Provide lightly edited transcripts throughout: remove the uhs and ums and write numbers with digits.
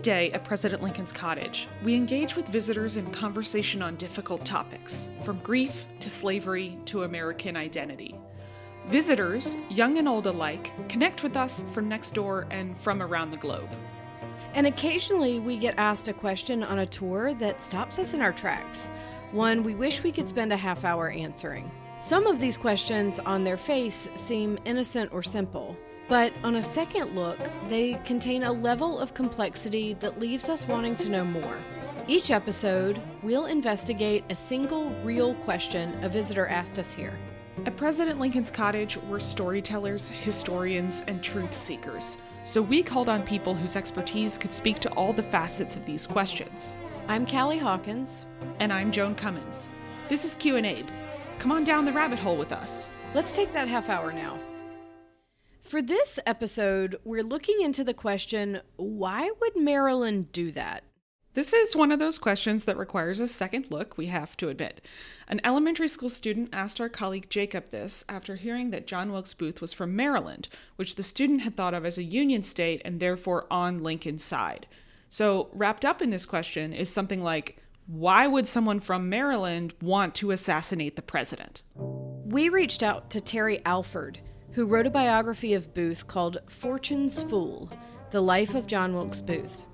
day at President Lincoln's cottage, we engage with visitors in conversation on difficult topics, from grief to slavery to American identity. Visitors, young and old alike, connect with us from next door and from around the globe. And occasionally we get asked a question on a tour that stops us in our tracks, one we wish we could spend a half hour answering. Some of these questions on their face seem innocent or simple, but on a second look, they contain a level of complexity that leaves us wanting to know more. Each episode, we'll investigate a single real question a visitor asked us here. At President Lincoln's cottage, we're storytellers, historians, and truth seekers. So we called on people whose expertise could speak to all the facets of these questions. I'm Callie Hawkins. And I'm Joan Cummins. This is Q&A. Come on down the rabbit hole with us. Let's take that half hour now. For this episode, we're looking into the question, why would Maryland do that? This is one of those questions that requires a second look, we have to admit. An elementary school student asked our colleague Jacob this after hearing that John Wilkes Booth was from Maryland, which the student had thought of as a Union state and therefore on Lincoln's side. So wrapped up in this question is something like, why would someone from Maryland want to assassinate the president? We reached out to Terry Alford, who wrote a biography of Booth called Fortune's Fool, The Life of John Wilkes Booth.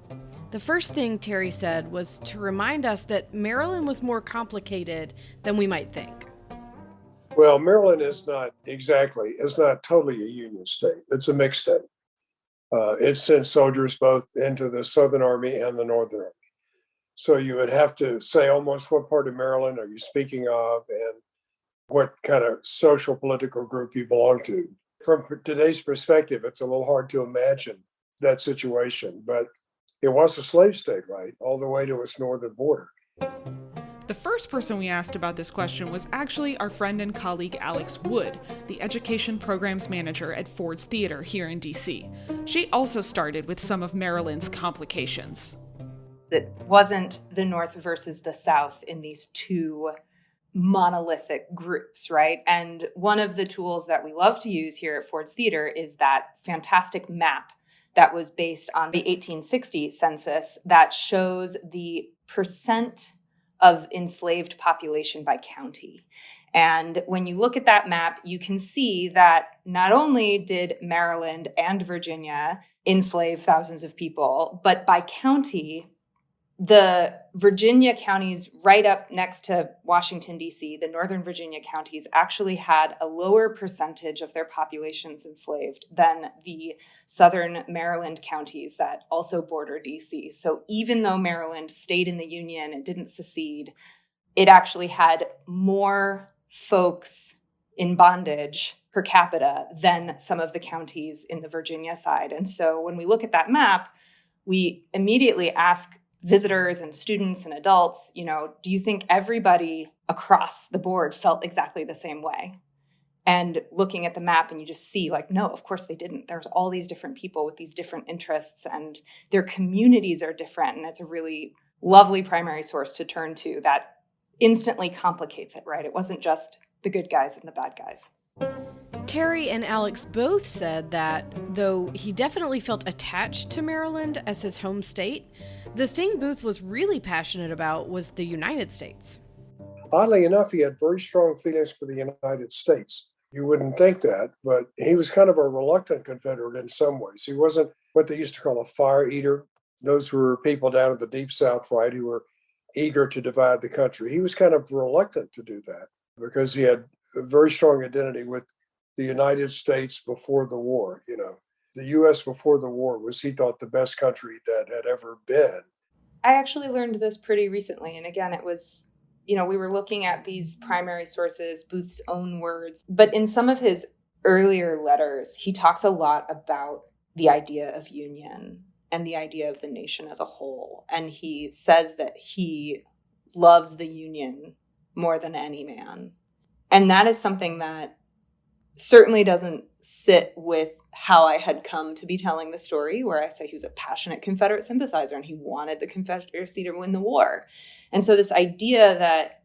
The first thing Terry said was to remind us that Maryland was more complicated than we might think. Well, Maryland is not totally a Union state. It's a mixed state. It sends soldiers both into the Southern Army and the Northern Army. So you would have to say almost what part of Maryland are you speaking of and what kind of social political group you belong to. From today's perspective, it's a little hard to imagine that situation, but it was a slave state, right, all the way to its northern border. The first person we asked about this question was actually our friend and colleague Alex Wood, the education programs manager at Ford's Theater here in D.C. She also started with some of Maryland's complications. It wasn't the North versus the South in these two monolithic groups, right? And one of the tools that we love to use here at Ford's Theater is that fantastic map that was based on the 1860 census that shows the percent of enslaved population by county. And when you look at that map, you can see that not only did Maryland and Virginia enslave thousands of people, but by county, the Virginia counties right up next to Washington, D.C., the Northern Virginia counties actually had a lower percentage of their populations enslaved than the Southern Maryland counties that also border D.C. So even though Maryland stayed in the Union and didn't secede, it actually had more folks in bondage per capita than some of the counties in the Virginia side. And so when we look at that map, we immediately ask visitors and students and adults, do you think everybody across the board felt exactly the same way? And looking at the map and you just see no, of course they didn't. There's all these different people with these different interests and their communities are different. And it's a really lovely primary source to turn to that instantly complicates it, right? It wasn't just the good guys and the bad guys. Terry and Alex both said that, though he definitely felt attached to Maryland as his home state, the thing Booth was really passionate about was the United States. Oddly enough, he had very strong feelings for the United States. You wouldn't think that, but he was kind of a reluctant Confederate in some ways. He wasn't what they used to call a fire eater. Those were people down in the Deep South, right, who were eager to divide the country. He was kind of reluctant to do that because he had a very strong identity with the United States before the war. The U.S. before the war was, he thought, the best country that had ever been. I actually learned this pretty recently. And again, it was, we were looking at these primary sources, Booth's own words. But in some of his earlier letters, he talks a lot about the idea of union and the idea of the nation as a whole. And he says that he loves the Union more than any man. And that is something that certainly doesn't sit with how I had come to be telling the story, where I say he was a passionate Confederate sympathizer and he wanted the Confederacy to win the war. And so this idea that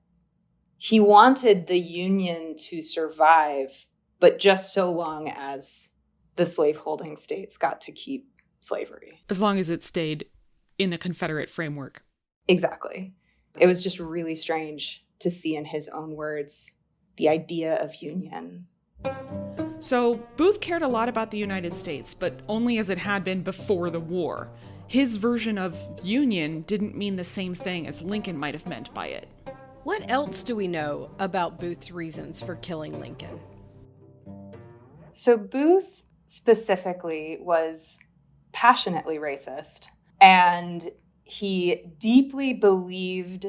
he wanted the Union to survive, but just so long as the slaveholding states got to keep slavery. As long as it stayed in a Confederate framework. Exactly. It was just really strange to see in his own words the idea of union. So Booth cared a lot about the United States, but only as it had been before the war. His version of union didn't mean the same thing as Lincoln might have meant by it. What else do we know about Booth's reasons for killing Lincoln? So Booth specifically was passionately racist, and he deeply believed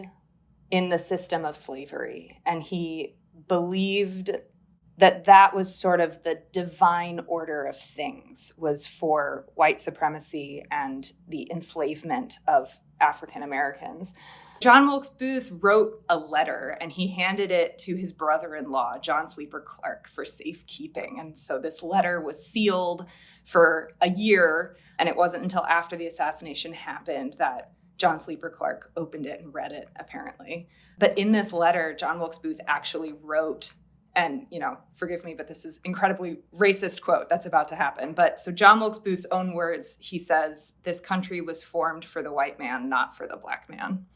in the system of slavery, and he believed that that was sort of the divine order of things, was for white supremacy and the enslavement of African Americans. John Wilkes Booth wrote a letter, and he handed it to his brother-in-law, John Sleeper Clark, for safekeeping. And so this letter was sealed for a year, and it wasn't until after the assassination happened that John Sleeper Clark opened it and read it, apparently. But in this letter, John Wilkes Booth actually wrote, and, forgive me, but this is incredibly racist quote that's about to happen. But so John Wilkes Booth's own words, he says, "This country was formed for the white man, not for the black man."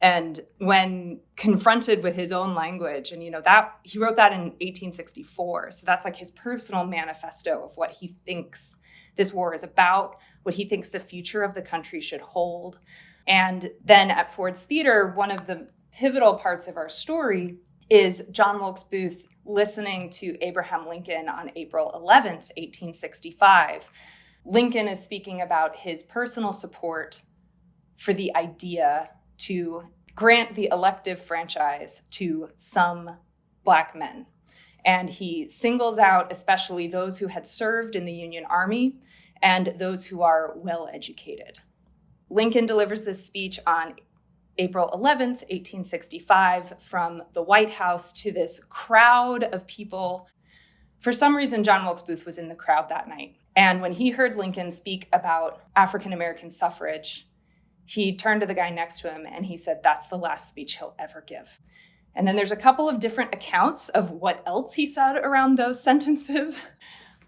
And when confronted with his own language, and that he wrote that in 1864, so that's like his personal manifesto of what he thinks this war is about, what he thinks the future of the country should hold. And then at Ford's Theater, one of the pivotal parts of our story is John Wilkes Booth listening to Abraham Lincoln on April 11th, 1865. Lincoln is speaking about his personal support for the idea to grant the elective franchise to some black men. And he singles out especially those who had served in the Union Army and those who are well-educated. Lincoln delivers this speech on April 11th, 1865, from the White House to this crowd of people. For some reason, John Wilkes Booth was in the crowd that night. And when he heard Lincoln speak about African American suffrage, he turned to the guy next to him and he said, "That's the last speech he'll ever give." And then there's a couple of different accounts of what else he said around those sentences.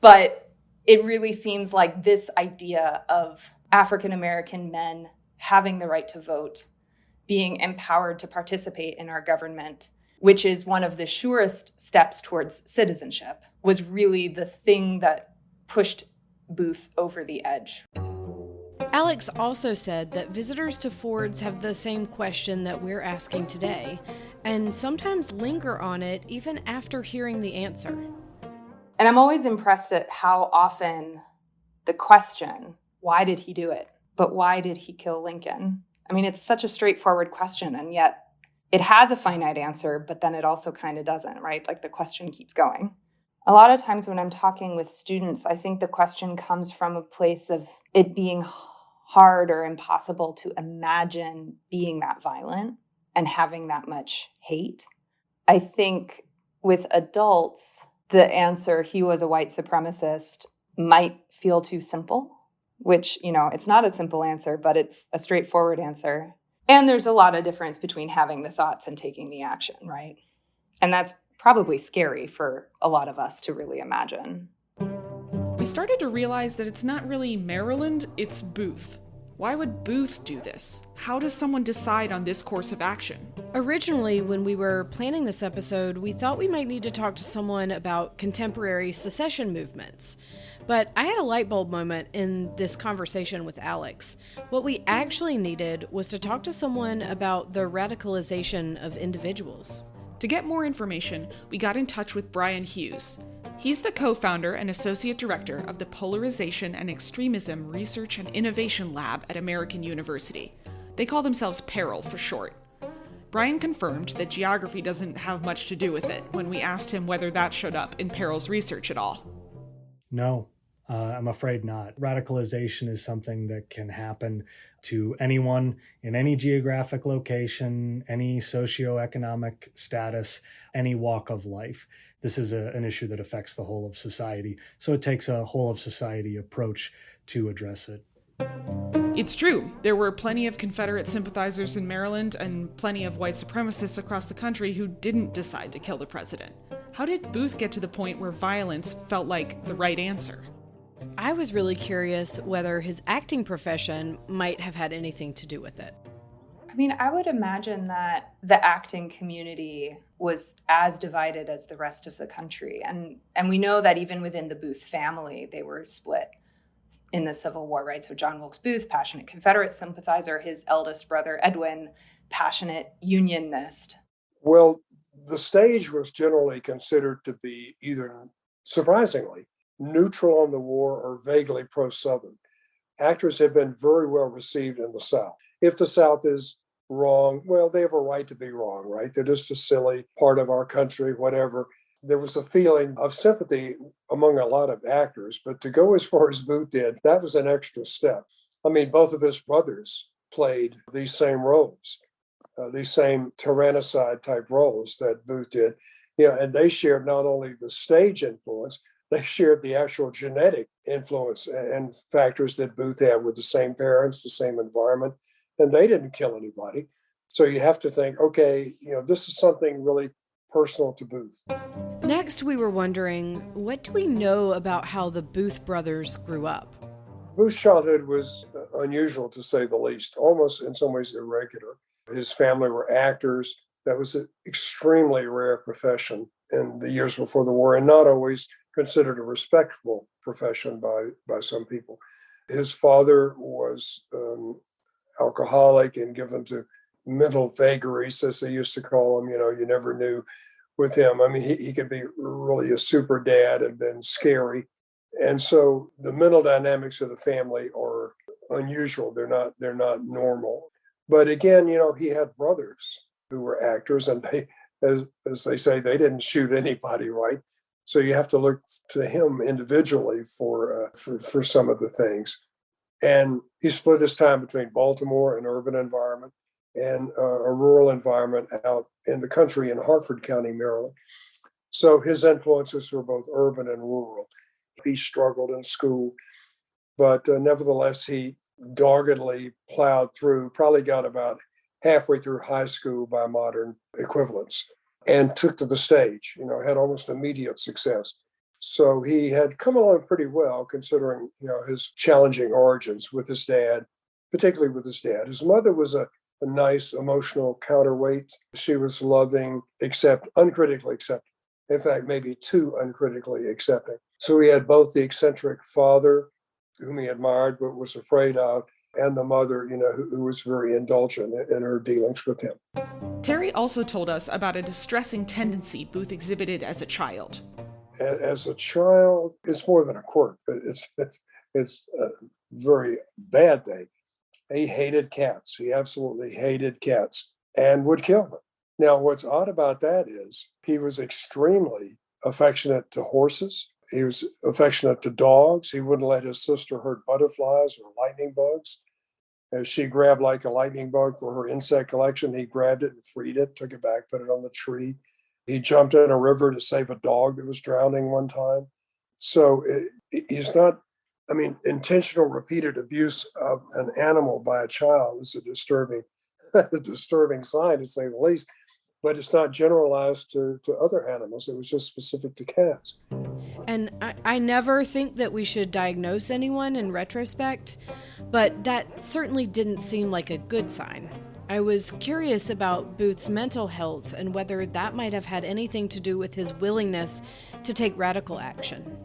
But it really seems like this idea of African American men having the right to vote, being empowered to participate in our government, which is one of the surest steps towards citizenship, was really the thing that pushed Booth over the edge. Alex also said that visitors to Ford's have the same question that we're asking today, and sometimes linger on it even after hearing the answer. And I'm always impressed at how often the question, why did he do it? But why did he kill Lincoln? I mean, it's such a straightforward question, and yet it has a finite answer, but then it also kind of doesn't, right? Like the question keeps going. A lot of times when I'm talking with students, I think the question comes from a place of it being hard or impossible to imagine being that violent and having that much hate. I think with adults, the answer, he was a white supremacist, might feel too simple, which, it's not a simple answer, but it's a straightforward answer. And there's a lot of difference between having the thoughts and taking the action, right? And that's probably scary for a lot of us to really imagine. We started to realize that it's not really Maryland, it's Booth. Why would Booth do this? How does someone decide on this course of action? Originally, when we were planning this episode, we thought we might need to talk to someone about contemporary secession movements. But I had a light bulb moment in this conversation with Alex. What we actually needed was to talk to someone about the radicalization of individuals. To get more information, we got in touch with Brian Hughes. He's the co-founder and associate director of the Polarization and Extremism Research and Innovation Lab at American University. They call themselves PERIL for short. Brian confirmed that geography doesn't have much to do with it when we asked him whether that showed up in PERIL's research at all. No, I'm afraid not. Radicalization is something that can happen to anyone in any geographic location, any socioeconomic status, any walk of life. This is an issue that affects the whole of society. So it takes a whole of society approach to address it. It's true. There were plenty of Confederate sympathizers in Maryland and plenty of white supremacists across the country who didn't decide to kill the president. How did Booth get to the point where violence felt like the right answer? I was really curious whether his acting profession might have had anything to do with it. I mean, I would imagine that the acting community was as divided as the rest of the country. And we know that even within the Booth family, they were split in the Civil War, right? So John Wilkes Booth, passionate Confederate sympathizer, his eldest brother, Edwin, passionate Unionist. Well, the stage was generally considered to be either, surprisingly, neutral on the war or vaguely pro-Southern. Actors have been very well received in the South. If the South is wrong, well, they have a right to be wrong, right? They're just a silly part of our country, whatever. There was a feeling of sympathy among a lot of actors, but to go as far as Booth did, that was an extra step. I mean, both of his brothers played these same roles, these same tyrannicide type roles that Booth did. And they shared not only the stage influence, they shared the actual genetic influence and factors that Booth had with the same parents, the same environment, and they didn't kill anybody. So you have to think, okay, this is something really personal to Booth. Next, we were wondering, what do we know about how the Booth brothers grew up? Booth's childhood was unusual, to say the least, almost in some ways irregular. His family were actors. That was an extremely rare profession in the years before the war, and not always considered a respectable profession by some people. His father was alcoholic and given to mental vagaries, as they used to call him. You never knew with him. I mean, he could be really a super dad and then scary. And so the mental dynamics of the family are unusual. They're not normal. But again, he had brothers who were actors, and they, as they say, they didn't shoot anybody, right? So you have to look to him individually for some of the things. And he split his time between Baltimore, an urban environment, and a rural environment out in the country in Harford County, Maryland. So his influences were both urban and rural. He struggled in school, but nevertheless, he doggedly plowed through, probably got about halfway through high school by modern equivalents, and took to the stage, had almost immediate success. So he had come along pretty well, considering, his challenging origins with his dad, particularly with his dad. His mother was a nice emotional counterweight. She was loving, uncritically accepting. In fact, maybe too uncritically accepting. So he had both the eccentric father, whom he admired but was afraid of, and the mother, who was very indulgent in her dealings with him. Terry also told us about a distressing tendency Booth exhibited as a child. As a child, it's more than a quirk. It's a very bad thing. He hated cats. He absolutely hated cats and would kill them. Now, what's odd about that is he was extremely affectionate to horses. He was affectionate to dogs. He wouldn't let his sister hurt butterflies or lightning bugs. As she grabbed like a lightning bug for her insect collection, he grabbed it and freed it, took it back, put it on the tree. He jumped in a river to save a dog that was drowning one time. So he's not, intentional repeated abuse of an animal by a child is a disturbing sign, to say the least. But it's not generalized to other animals. It was just specific to cats. And I never think that we should diagnose anyone in retrospect, but that certainly didn't seem like a good sign. I was curious about Booth's mental health and whether that might have had anything to do with his willingness to take radical action.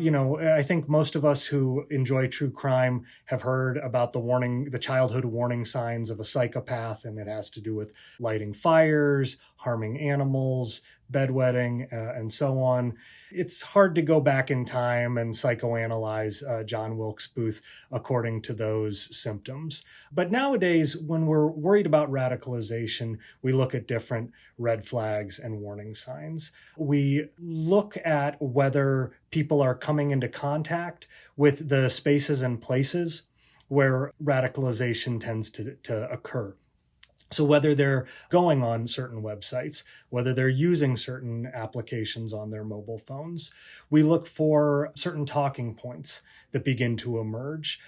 I think most of us who enjoy true crime have heard about the childhood warning signs of a psychopath, and it has to do with lighting fires, harming animals, bedwetting, and so on. It's hard to go back in time and psychoanalyze John Wilkes Booth according to those symptoms. But nowadays, when we're worried about radicalization, we look at different red flags and warning signs. We look at whether people are coming into contact with the spaces and places where radicalization tends to occur. So whether they're going on certain websites, whether they're using certain applications on their mobile phones, we look for certain talking points that begin to emerge.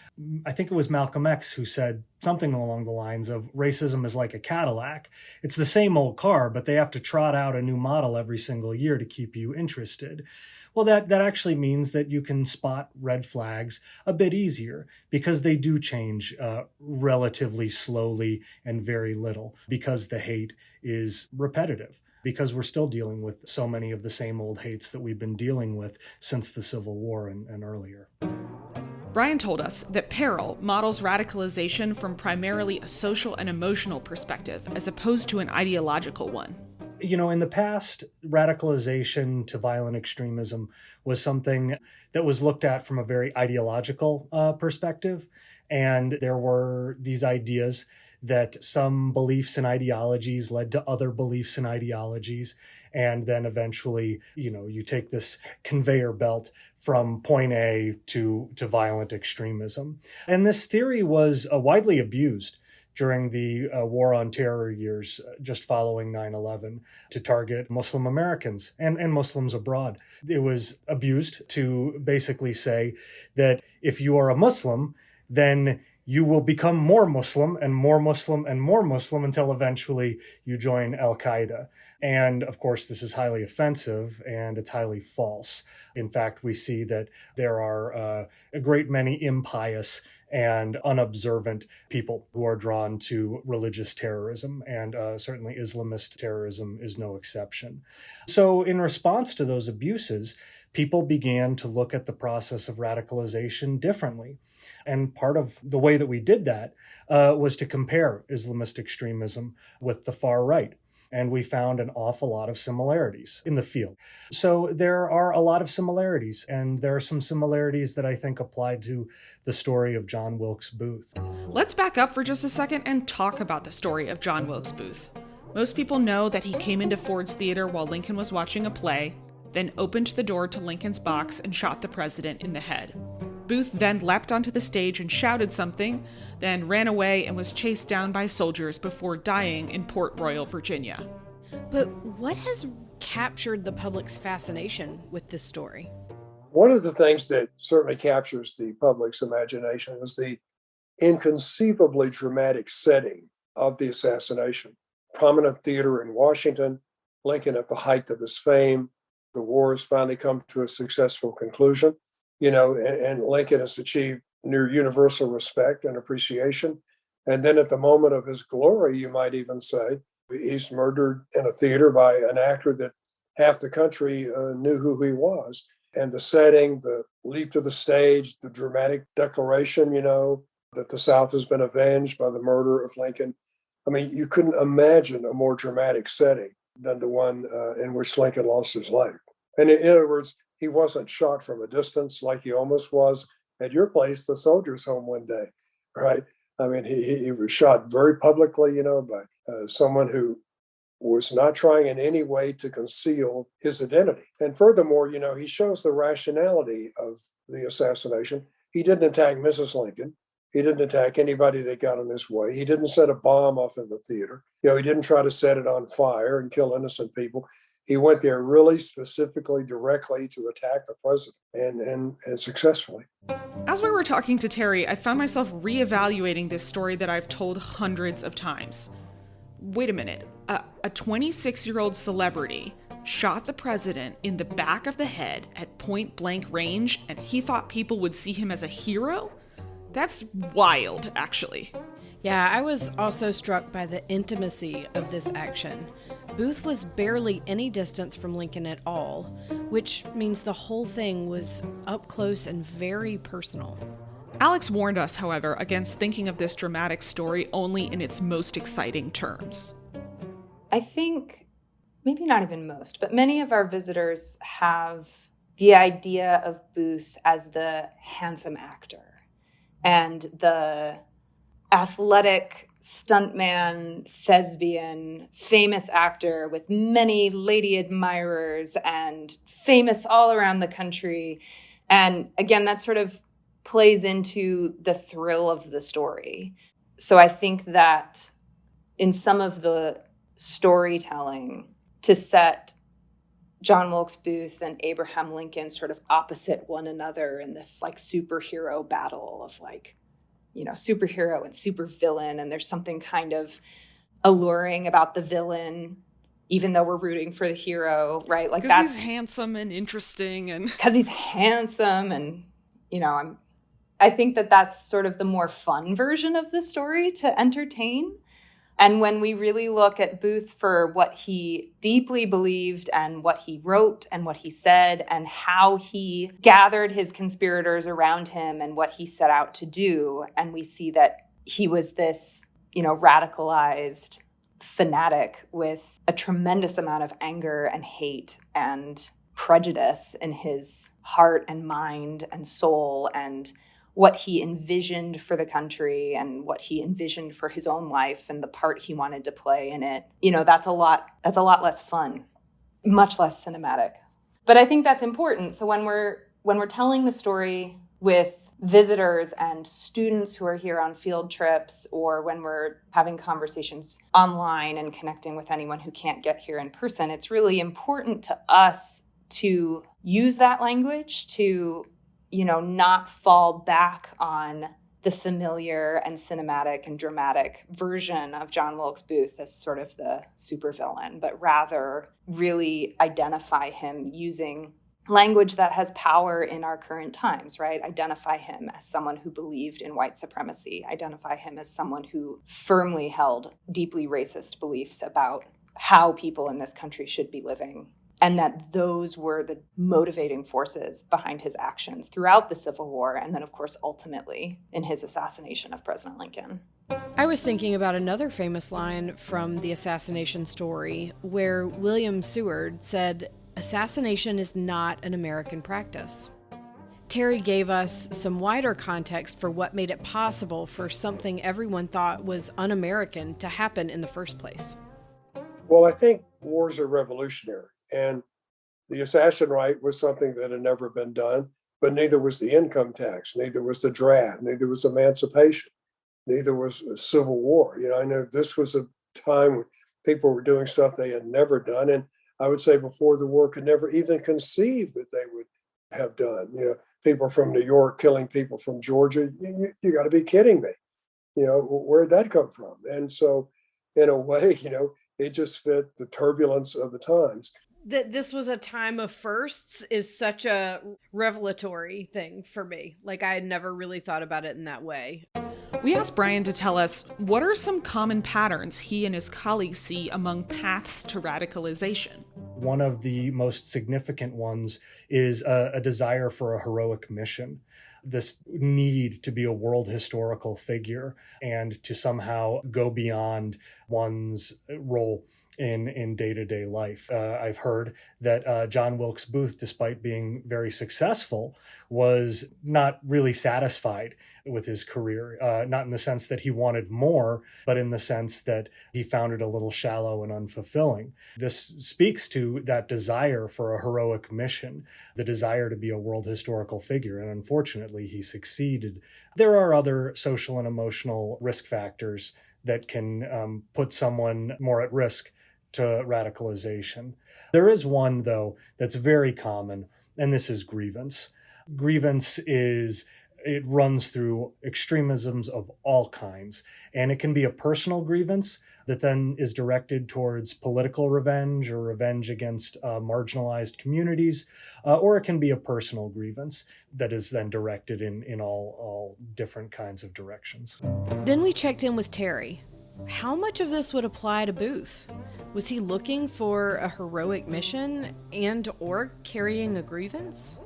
I think it was Malcolm X who said something along the lines of racism is like a Cadillac. It's the same old car, but they have to trot out a new model every single year to keep you interested. Well, that actually means that you can spot red flags a bit easier because they do change relatively slowly and very little, because the hate is repetitive, because we're still dealing with so many of the same old hates that we've been dealing with since the Civil War and earlier. Brian told us that Peril models radicalization from primarily a social and emotional perspective, as opposed to an ideological one. You know, in the past, radicalization to violent extremism was something that was looked at from a very ideological perspective. And there were these ideas that some beliefs and ideologies led to other beliefs and ideologies. And then eventually, you take this conveyor belt from point A to violent extremism. And this theory was widely abused during the War on Terror years, just following 9/11, to target Muslim Americans and Muslims abroad. It was abused to basically say that if you are a Muslim, then you will become more Muslim and more Muslim and more Muslim until eventually you join Al-Qaeda. And of course, this is highly offensive and it's highly false. In fact, we see that there are a great many impious and unobservant people who are drawn to religious terrorism, and certainly Islamist terrorism is no exception. So in response to those abuses, people began to look at the process of radicalization differently. And part of the way that we did that was to compare Islamist extremism with the far right. And we found an awful lot of similarities in the field. So there are a lot of similarities, and there are some similarities that I think apply to the story of John Wilkes Booth. Let's back up for just a second and talk about the story of John Wilkes Booth. Most people know that he came into Ford's Theater while Lincoln was watching a play, then opened the door to Lincoln's box and shot the president in the head. Booth then leapt onto the stage and shouted something, then ran away and was chased down by soldiers before dying in Port Royal, Virginia. But what has captured the public's fascination with this story? One of the things that certainly captures the public's imagination is the inconceivably dramatic setting of the assassination. Prominent theater in Washington, Lincoln at the height of his fame. The war has finally come to a successful conclusion, and Lincoln has achieved near universal respect and appreciation. And then at the moment of his glory, you might even say, he's murdered in a theater by an actor that half the country knew who he was. And the setting, the leap to the stage, the dramatic declaration, that the South has been avenged by the murder of Lincoln. I mean, you couldn't imagine a more dramatic setting than the one in which Lincoln lost his life. And in other words, he wasn't shot from a distance like he almost was at your place, the Soldiers' Home, one day, right? I mean, he was shot very publicly, by someone who was not trying in any way to conceal his identity. And furthermore, he shows the rationality of the assassination. He didn't attack Mrs. Lincoln. He didn't attack anybody that got in his way. He didn't set a bomb off in the theater. He didn't try to set it on fire and kill innocent people. He went there really specifically, directly to attack the president, and successfully. As we were talking to Terry, I found myself reevaluating this story that I've told hundreds of times. Wait a minute. A 26-year-old celebrity shot the president in the back of the head at point blank range, and he thought people would see him as a hero? That's wild, actually. Yeah, I was also struck by the intimacy of this action. Booth was barely any distance from Lincoln at all, which means the whole thing was up close and very personal. Alex warned us, however, against thinking of this dramatic story only in its most exciting terms. I think, maybe not even most, but many of our visitors have the idea of Booth as the handsome actor and the athletic stuntman, thespian, famous actor with many lady admirers and famous all around the country. And again, that sort of plays into the thrill of the story. So I think that in some of the storytelling, to set John Wilkes Booth and Abraham Lincoln sort of opposite one another in this like superhero battle of like superhero and supervillain, and there's something kind of alluring about the villain, even though we're rooting for the hero, right? Like because he's handsome and interesting, and because he's handsome, and I think that that's sort of the more fun version of the story to entertain. And when we really look at Booth for what he deeply believed and what he wrote and what he said and how he gathered his conspirators around him and what he set out to do, and we see that he was this, radicalized fanatic with a tremendous amount of anger and hate and prejudice in his heart and mind and soul, and what he envisioned for the country and what he envisioned for his own life and the part he wanted to play in it. That's a lot less fun, much less cinematic. But I think that's important. So when we're telling the story with visitors and students who are here on field trips, or when we're having conversations online and connecting with anyone who can't get here in person, it's really important to us to use that language to not fall back on the familiar and cinematic and dramatic version of John Wilkes Booth as sort of the supervillain, but rather really identify him using language that has power in our current times, right? Identify him as someone who believed in white supremacy, identify him as someone who firmly held deeply racist beliefs about how people in this country should be living, and that those were the motivating forces behind his actions throughout the Civil War, and then, of course, ultimately in his assassination of President Lincoln. I was thinking about another famous line from the assassination story where William Seward said, "Assassination is not an American practice." Terry gave us some wider context for what made it possible for something everyone thought was un-American to happen in the first place. Well, I think wars are revolutionary. And the accession right was something that had never been done, but neither was the income tax, neither was the draft, neither was emancipation, neither was a civil war. I know this was a time when people were doing stuff they had never done. And I would say before the war could never even conceive that they would have done. People from New York killing people from Georgia. You got to be kidding me. Where'd that come from? And so in a way, it just fit the turbulence of the times. That this was a time of firsts is such a revelatory thing for me. Like, I had never really thought about it in that way. We asked Brian to tell us what are some common patterns he and his colleagues see among paths to radicalization. One of the most significant ones is a desire for a heroic mission. This need to be a world historical figure and to somehow go beyond one's role in day-to-day life. I've heard that John Wilkes Booth, despite being very successful, was not really satisfied with his career, not in the sense that he wanted more, but in the sense that he found it a little shallow and unfulfilling. This speaks to that desire for a heroic mission, the desire to be a world historical figure, and unfortunately he succeeded. There are other social and emotional risk factors that can put someone more at risk to radicalization. There is one, though, that's very common, and this is grievance. Grievance it runs through extremisms of all kinds, and it can be a personal grievance that then is directed towards political revenge or revenge against marginalized communities, or it can be a personal grievance that is then directed in all different kinds of directions. Then we checked in with Terry. How much of this would apply to Booth? Was he looking for a heroic mission and or carrying a grievance?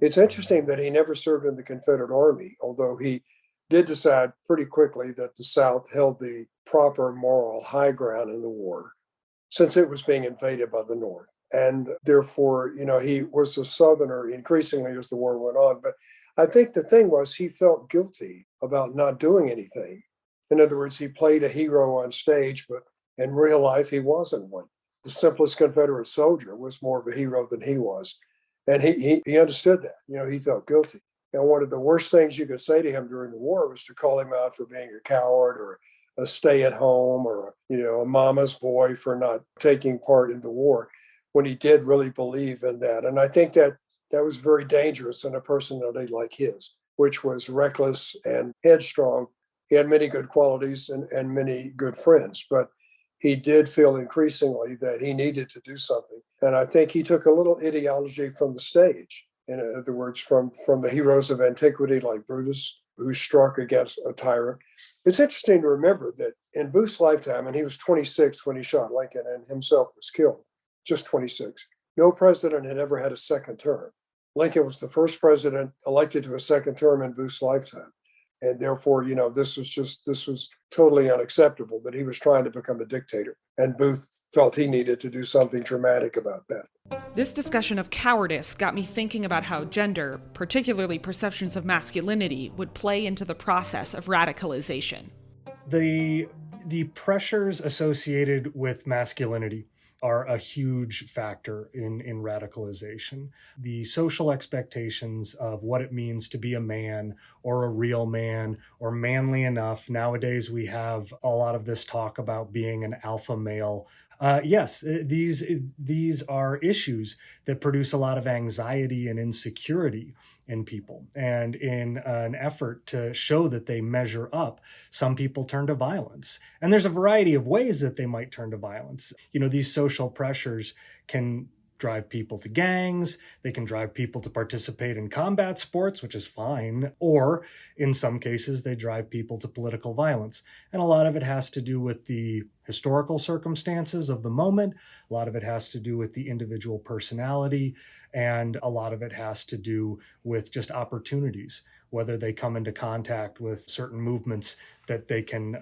It's interesting that he never served in the Confederate Army, although he did decide pretty quickly that the South held the proper moral high ground in the war, since it was being invaded by the North. And therefore, he was a Southerner increasingly as the war went on. But I think the thing was he felt guilty about not doing anything. In other words, he played a hero on stage, but in real life, he wasn't one. The simplest Confederate soldier was more of a hero than he was. And he understood that. He felt guilty. And one of the worst things you could say to him during the war was to call him out for being a coward or a stay-at-home or, a mama's boy for not taking part in the war, when he did really believe in that. And I think that was very dangerous in a personality like his. which was reckless and headstrong. He had many good qualities and many good friends, but he did feel increasingly that he needed to do something. And I think he took a little ideology from the stage. In other words, from the heroes of antiquity like Brutus, who struck against a tyrant. It's interesting to remember that in Booth's lifetime, and he was 26 when he shot Lincoln and himself was killed, just 26, no president had ever had a second term. Lincoln was the first president elected to a second term in Booth's lifetime. And therefore, this was totally unacceptable that he was trying to become a dictator. And Booth felt he needed to do something dramatic about that. This discussion of cowardice got me thinking about how gender, particularly perceptions of masculinity, would play into the process of radicalization. The pressures associated with masculinity are a huge factor in radicalization. The social expectations of what it means to be a man or a real man or manly enough. Nowadays, we have a lot of this talk about being an alpha male. Yes, these are issues that produce a lot of anxiety and insecurity in people. And in an effort to show that they measure up, some people turn to violence. And there's a variety of ways that they might turn to violence. These social pressures can drive people to gangs, they can drive people to participate in combat sports, which is fine, or in some cases, they drive people to political violence. And a lot of it has to do with the historical circumstances of the moment, a lot of it has to do with the individual personality, and a lot of it has to do with just opportunities, whether they come into contact with certain movements that they can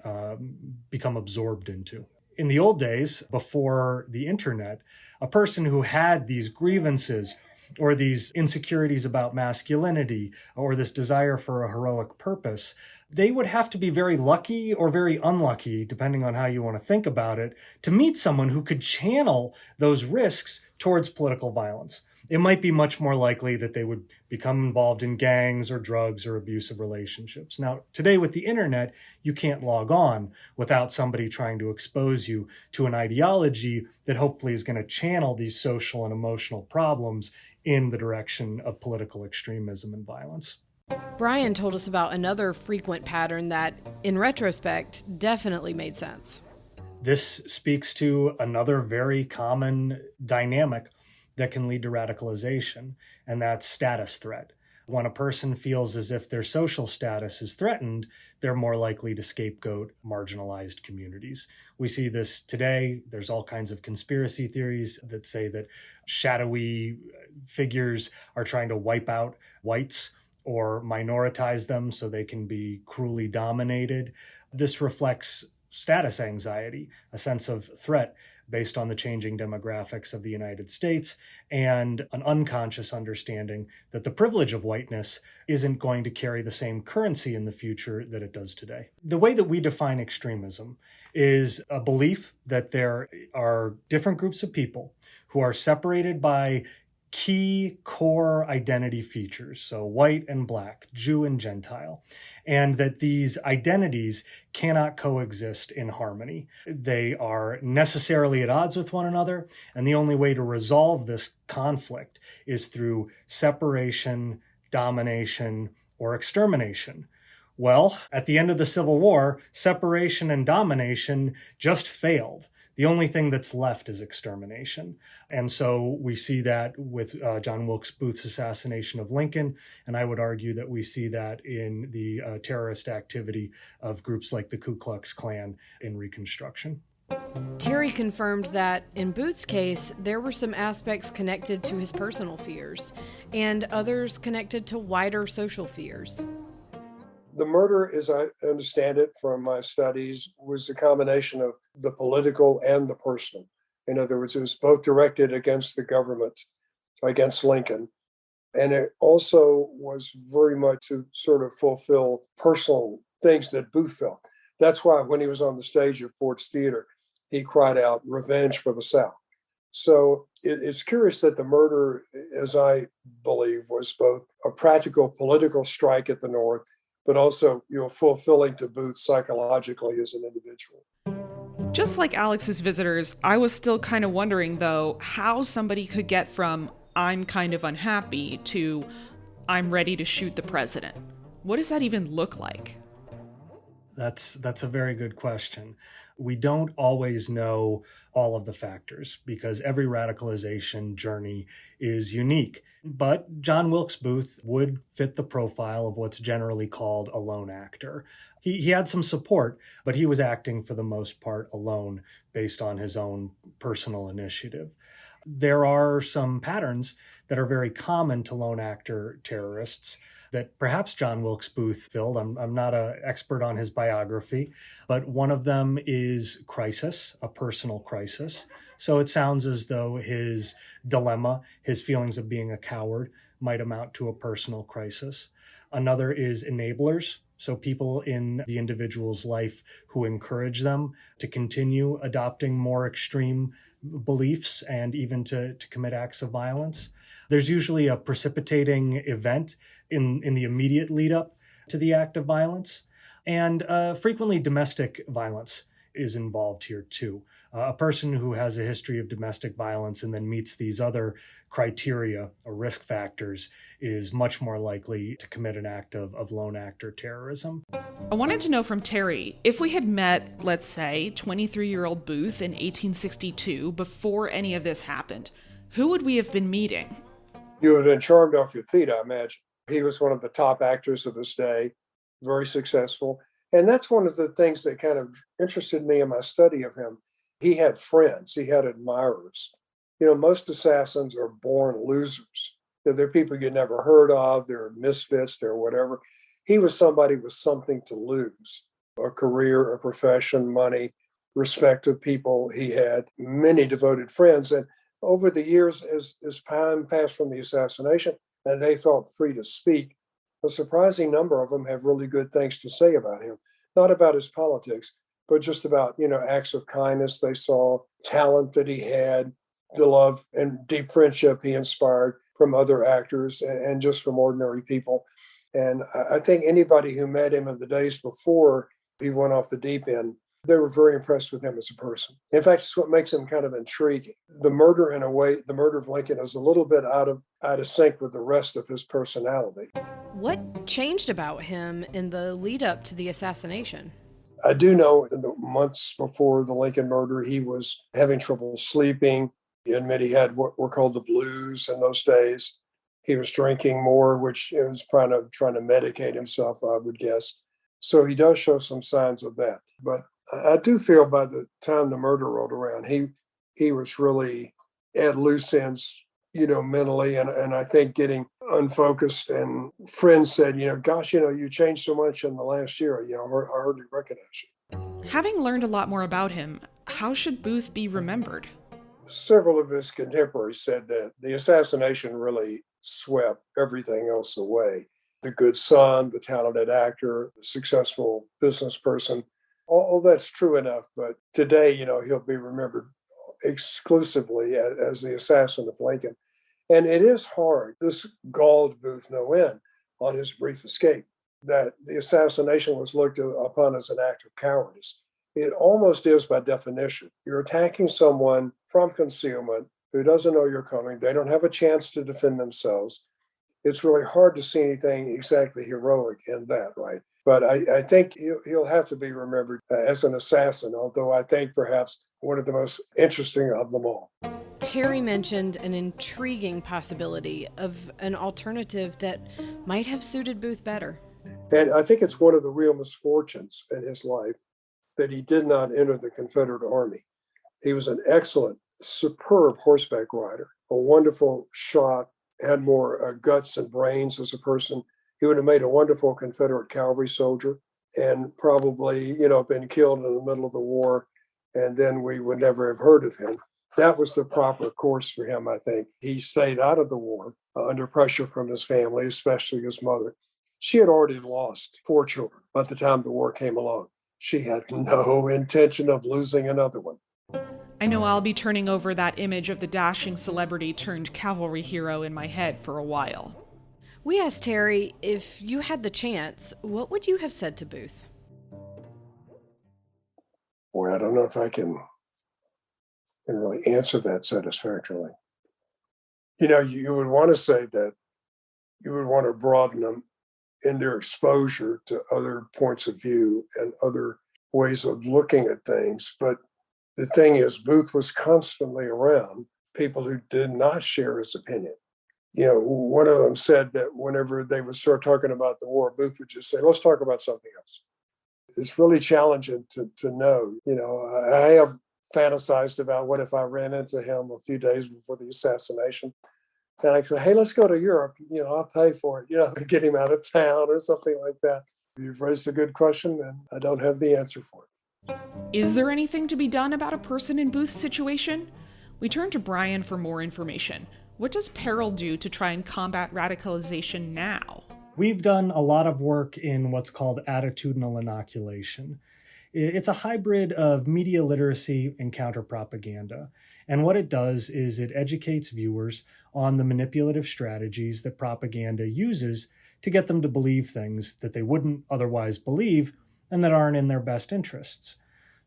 become absorbed into. In the old days, before the internet, a person who had these grievances or these insecurities about masculinity or this desire for a heroic purpose, they would have to be very lucky or very unlucky, depending on how you want to think about it, to meet someone who could channel those risks towards political violence. It might be much more likely that they would become involved in gangs or drugs or abusive relationships. Now, today with the internet, you can't log on without somebody trying to expose you to an ideology that hopefully is going to channel these social and emotional problems in the direction of political extremism and violence. Brian told us about another frequent pattern that, in retrospect, definitely made sense. This speaks to another very common dynamic that can lead to radicalization, and that's status threat. When a person feels as if their social status is threatened, they're more likely to scapegoat marginalized communities. We see this today. There's all kinds of conspiracy theories that say that shadowy figures are trying to wipe out whites or minoritize them so they can be cruelly dominated. This reflects status anxiety, a sense of threat based on the changing demographics of the United States, and an unconscious understanding that the privilege of whiteness isn't going to carry the same currency in the future that it does today. The way that we define extremism is a belief that there are different groups of people who are separated by key core identity features, so white and black, Jew and Gentile, and that these identities cannot coexist in harmony. They are necessarily at odds with one another, and the only way to resolve this conflict is through separation, domination, or extermination. Well, at the end of the Civil War, separation and domination just failed. The only thing that's left is extermination. And so we see that with John Wilkes Booth's assassination of Lincoln. And I would argue that we see that in the terrorist activity of groups like the Ku Klux Klan in Reconstruction. Terry confirmed that in Booth's case, there were some aspects connected to his personal fears and others connected to wider social fears. The murder, as I understand it from my studies, was a combination of the political and the personal. In other words, it was both directed against the government, against Lincoln, and it also was very much to sort of fulfill personal things that Booth felt. That's why when he was on the stage at Ford's Theater, he cried out, "Revenge for the South." So it's curious that the murder, as I believe, was both a practical political strike at the North, but also, fulfilling to Booth psychologically as an individual. Just like Alex's visitors, I was still kind of wondering, though, how somebody could get from "I'm kind of unhappy" to "I'm ready to shoot the president." What does that even look like? That's a very good question. We don't always know all of the factors because every radicalization journey is unique. But John Wilkes Booth would fit the profile of what's generally called a lone actor. He had some support, but he was acting for the most part alone based on his own personal initiative. There are some patterns that are very common to lone actor terrorists that perhaps John Wilkes Booth filled. I'm not an expert on his biography, but one of them is crisis, a personal crisis. So it sounds as though his dilemma, his feelings of being a coward, might amount to a personal crisis. Another is enablers. So people in the individual's life who encourage them to continue adopting more extreme beliefs and even to commit acts of violence. There's usually a precipitating event in the immediate lead up to the act of violence. And frequently domestic violence is involved here too. A person who has a history of domestic violence and then meets these other criteria or risk factors is much more likely to commit an act of lone actor terrorism. I wanted to know from Terry, if we had met, let's say, 23-year-old Booth in 1862 before any of this happened, who would we have been meeting? You would have been charmed off your feet, I imagine. He was one of the top actors of his day, very successful. And that's one of the things that kind of interested me in my study of him. He had friends, he had admirers. Most assassins are born losers. They're people you never heard of, they're misfits, they're whatever. He was somebody with something to lose, a career, a profession, money, respect of people. He had many devoted friends. And over the years, as time passed from the assassination, and they felt free to speak, a surprising number of them have really good things to say about him. Not about his politics, but just about, acts of kindness they saw, talent that he had, the love and deep friendship he inspired from other actors and just from ordinary people. And I think anybody who met him in the days before he went off the deep end, they were very impressed with him as a person. In fact, it's what makes him kind of intriguing. The murder, in a way, the murder of Lincoln is a little bit out of sync with the rest of his personality. What changed about him in the lead up to the assassination? I do know in the months before the Lincoln murder, he was having trouble sleeping. He admitted he had what were called the blues in those days. He was drinking more, which was trying to medicate himself, I would guess. So he does show some signs of that. But I do feel by the time the murder rolled around, he was really at loose ends, mentally, and I think getting unfocused. And friends said, gosh, you changed so much in the last year. I hardly recognize you. Having learned a lot more about him, how should Booth be remembered? Several of his contemporaries said that the assassination really swept everything else away. The good son, the talented actor, the successful business person, all that's true enough. But today, he'll be remembered exclusively as the assassin of Lincoln. And it is hard. This galled Booth no end on his brief escape, that the assassination was looked upon as an act of cowardice. It almost is by definition. You're attacking someone from concealment who doesn't know you're coming. They don't have a chance to defend themselves. It's really hard to see anything exactly heroic in that, right? But I think he'll have to be remembered as an assassin, although I think perhaps one of the most interesting of them all. Terry mentioned an intriguing possibility of an alternative that might have suited Booth better. And I think it's one of the real misfortunes in his life that he did not enter the Confederate Army. He was an excellent, superb horseback rider, a wonderful shot, had more guts and brains as a person. He would have made a wonderful Confederate cavalry soldier and probably, been killed in the middle of the war, and then we would never have heard of him. That was the proper course for him, I think. He stayed out of the war under pressure from his family, especially his mother. She had already lost 4 children by the time the war came along. She had no intention of losing another one. I know I'll be turning over that image of the dashing celebrity turned cavalry hero in my head for a while. We asked Terry, if you had the chance, what would you have said to Booth? Boy, I don't know if I can really answer that satisfactorily. You would want to say that you would want to broaden in their exposure to other points of view and other ways of looking at things. But the thing is, Booth was constantly around people who did not share his opinion. One of them said that whenever they would start talking about the war, Booth would just say, let's talk about something else. It's really challenging to know. I have fantasized about what if I ran into him a few days before the assassination. And I said, hey, let's go to Europe. I'll pay for it, get him out of town or something like that. You've raised a good question, and I don't have the answer for it. Is there anything to be done about a person in Booth's situation? We turn to Brian for more information. What does Peril do to try and combat radicalization now? We've done a lot of work in what's called attitudinal inoculation. It's a hybrid of media literacy and counter-propaganda. And what it does is it educates viewers on the manipulative strategies that propaganda uses to get them to believe things that they wouldn't otherwise believe and that aren't in their best interests.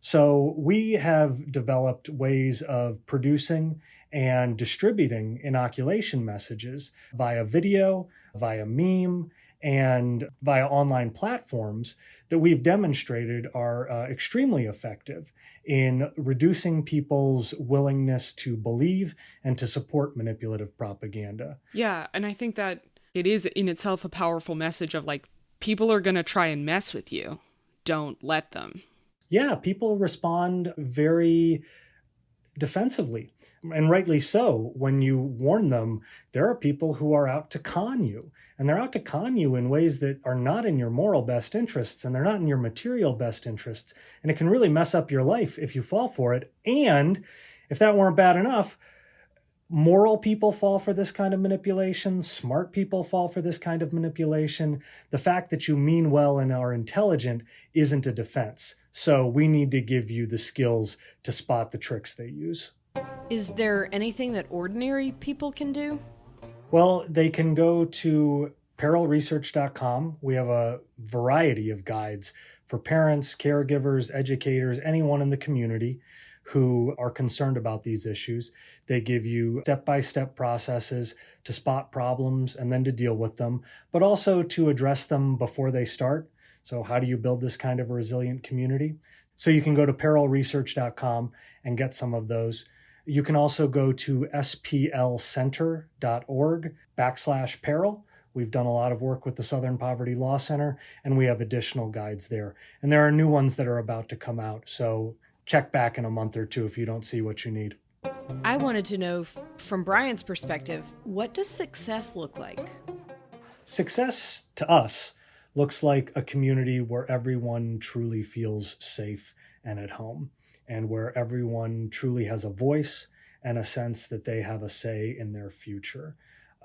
So we have developed ways of producing and distributing inoculation messages via video, via meme, and via online platforms that we've demonstrated are extremely effective in reducing people's willingness to believe and to support manipulative propaganda. Yeah, and I think that it is in itself a powerful message of people are going to try and mess with you. Don't let them. Yeah, people respond very defensively, and rightly so. When you warn them, there are people who are out to con you, and they're out to con you in ways that are not in your moral best interests, and they're not in your material best interests, and it can really mess up your life if you fall for it. And if that weren't bad enough, moral people fall for this kind of manipulation. Smart people fall for this kind of manipulation. The fact that you mean well and are intelligent isn't a defense. So we need to give you the skills to spot the tricks they use. Is there anything that ordinary people can do? Well, they can go to perilresearch.com. We have a variety of guides for parents, caregivers, educators, anyone in the community who are concerned about these issues. They give you step-by-step processes to spot problems and then to deal with them, but also to address them before they start. So how do you build this kind of a resilient community? So you can go to perilresearch.com and get some of those. You can also go to splcenter.org/peril. We've done a lot of work with the Southern Poverty Law Center, and we have additional guides there. And there are new ones that are about to come out. So check back in a month or two if you don't see what you need. I wanted to know, from Brian's perspective, what does success look like? Success to us looks like a community where everyone truly feels safe and at home, and where everyone truly has a voice and a sense that they have a say in their future.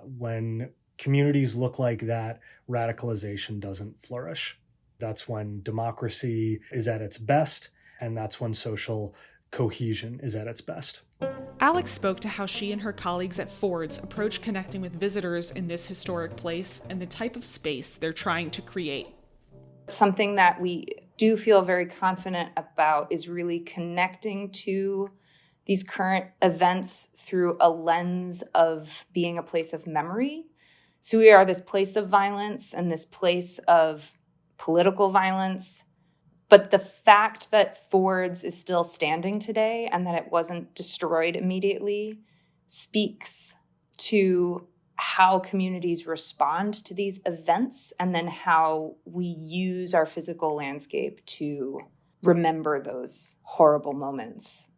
When communities look like that, radicalization doesn't flourish. That's when democracy is at its best, and that's when social cohesion is at its best. Alex spoke to how she and her colleagues at Ford's approach connecting with visitors in this historic place and the type of space they're trying to create. Something that we do feel very confident about is really connecting to these current events through a lens of being a place of memory. So we are this place of violence and this place of political violence. But the fact that Ford's is still standing today and that it wasn't destroyed immediately speaks to how communities respond to these events and then how we use our physical landscape to remember those horrible moments.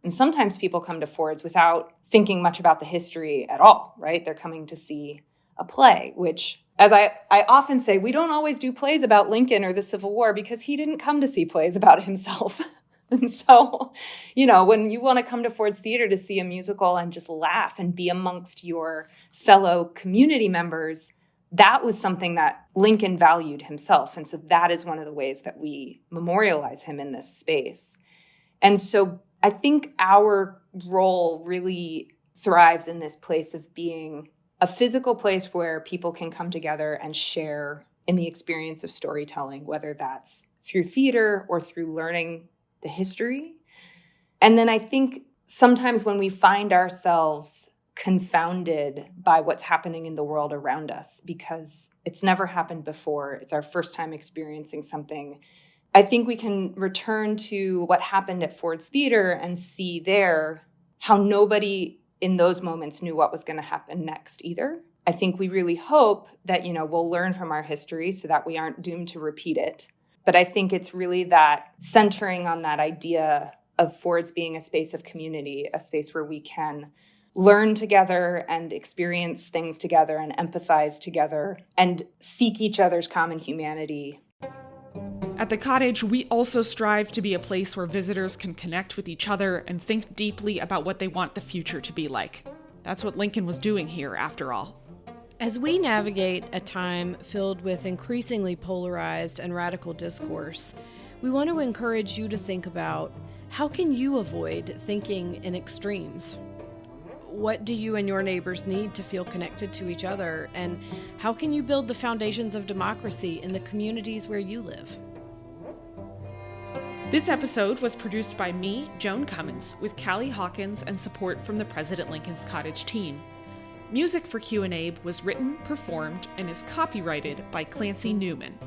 And sometimes people come to Ford's without thinking much about the history at all, right? They're coming to see a play, which, as I often say, we don't always do plays about Lincoln or the Civil War because he didn't come to see plays about himself. And so, when you want to come to Ford's Theater to see a musical and just laugh and be amongst your fellow community members, that was something that Lincoln valued himself. And so that is one of the ways that we memorialize him in this space. And so I think our role really thrives in this place of being a physical place where people can come together and share in the experience of storytelling, whether that's through theater or through learning the history. And then I think sometimes when we find ourselves confounded by what's happening in the world around us because it's never happened before. It's our first time experiencing something. I think we can return to what happened at Ford's Theater and see there how nobody in those moments knew what was going to happen next either. I think we really hope that, we'll learn from our history so that we aren't doomed to repeat it. But I think it's really that centering on that idea of Ford's being a space of community, a space where we can learn together and experience things together and empathize together and seek each other's common humanity. At the cottage, we also strive to be a place where visitors can connect with each other and think deeply about what they want the future to be like. That's what Lincoln was doing here, after all. As we navigate a time filled with increasingly polarized and radical discourse, we want to encourage you to think about how can you avoid thinking in extremes? What do you and your neighbors need to feel connected to each other? And how can you build the foundations of democracy in the communities where you live? This episode was produced by me, Joan Cummins, with Callie Hawkins and support from the President Lincoln's Cottage team. Music for Q&A was written, performed, and is copyrighted by Clancy Newman.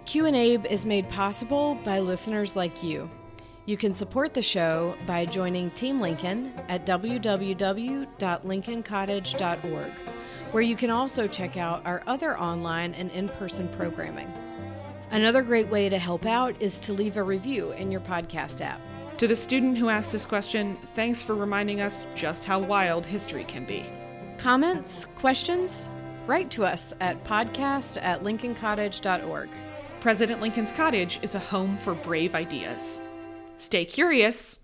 Q&A is made possible by listeners like you. You can support the show by joining Team Lincoln at www.lincolncottage.org, where you can also check out our other online and in-person programming. Another great way to help out is to leave a review in your podcast app. To the student who asked this question, thanks for reminding us just how wild history can be. Comments, questions? Write to us at podcast@lincolncottage.org. President Lincoln's Cottage is a home for brave ideas. Stay curious.